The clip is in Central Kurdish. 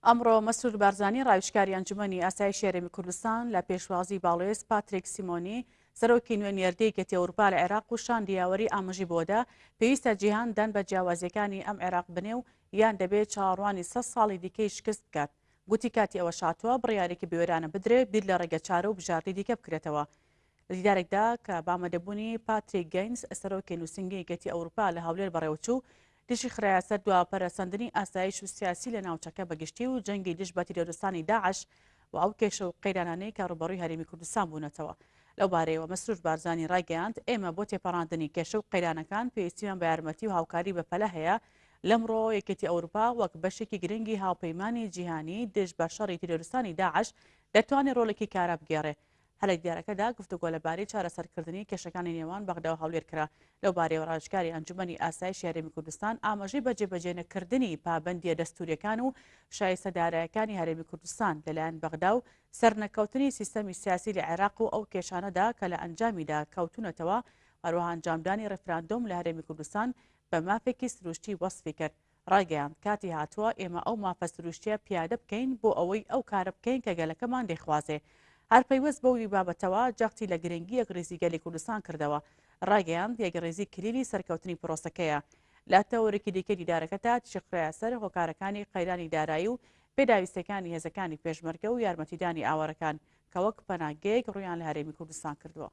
ئەمڕۆ مەسرور بارزانی ڕاویشکاری ئەنجومەنی ئاسایشی هەرێمی کوردستان لە پێشوازی باڵێز پاتریک سیمۆنی سەرۆکی نوێ نێردەی گەتی ئەوروپا لە عێراق و شاندی یاوەری ئاماژی بۆدا پێویستە جیهان دەن بە جیاوازیەکانی ئەم عێراق بنێ و یان دەبێت چاوەڕوانی 100 ساڵی دیکەی شکست بکات. گوتی کاتی ئەوە شاتووە بڕیارێکی بێوێرانە بدرێ بیر لە ڕێگە چارە و بژاردی دیکە بکرێتەوە. لە دیدارێکدا کە بامەدەبوونی پاتریک گەینز سەرۆکی نووسنگی گەتی ئەوروپا لە هەولێر بەڕێوەچوو دشی خراياسەر دواپەرەسەندنی ئاسایش و سیاسی لە ناوچەکە بەگشتی و جەنگی دژ بە تیرۆریستانی داعش و ئەو کێشە و قەیرانانەی کە ڕوبەڕووی هەرێمی کوردستان بوونەتەوە. لەو بارەیەوە مەسرور بارزانی ڕایگەیاند ئێمە بۆ تێپەڕاندنی کێشە و قەیرانەکان پێویستیمان بە یارمەتی و هاوکاری بەپەلە هەیە. لەمڕۆ یەکێتی ئەوروپا وەک بەشێکی گرنگی هاوپەیمانی جیهانی دژ بە شەڕی تیرۆریستانی داعش دەتوانێت ڕۆڵێکی کارە بگێڕێ. هەلە دیارەکەدا گفتوگۆ لەبارەی چارەسەرکردنی کێشەکانی نێوان بەغدا و هەولێر کرا. لەو بارەیەوە ڕاویشکاری ئەنجومەنی ئاسایشی هەرێمی کوردستان ئاماژەی بە جێبەجێنەکردنی پابەندیە دەستووریەکان و شایستەدارایەکانی هەرێمی کوردستان لەلایەن بەغدا و سەرنەکەوتنی سیستەمی سیاسی لە عێراق و ئەو کێشانەدا کە لە ئەنجامیدا کەوتونەتەوە هەروەها ئەنجامدانی ڕێفراندۆم لە هەرێمی کوردستان بە مافێکی سروشتی وەسفی کرد. ڕایگەیاند کاتی هاتووە ئێمە ئەو مافە سروشتیە پیادە بکەین بۆ ئەوەی ئەو کارە بکەین کە گەلەکەمان دەیخوازێ. هەر پەیوەست بەوی بابەتەوە جەختی لە گرنگی یەکڕێزی گەلی کوردستان کردەوە. ڕایگەیاند یەکڕێزی کلیلی سەرکەوتنی پرۆسەکەیە. لە تەورێکی دیکەی دیدارەکەدا تشخرایەسەر هۆکارەکانی قەیرانی دارایی و پێداویستەکانی هێزەکانی پێشمەرگە و یارمەتیدانی ئاوارەکان کە وەک پەناگەیەک ڕویان لە هەرێمی کوردستان کردووە.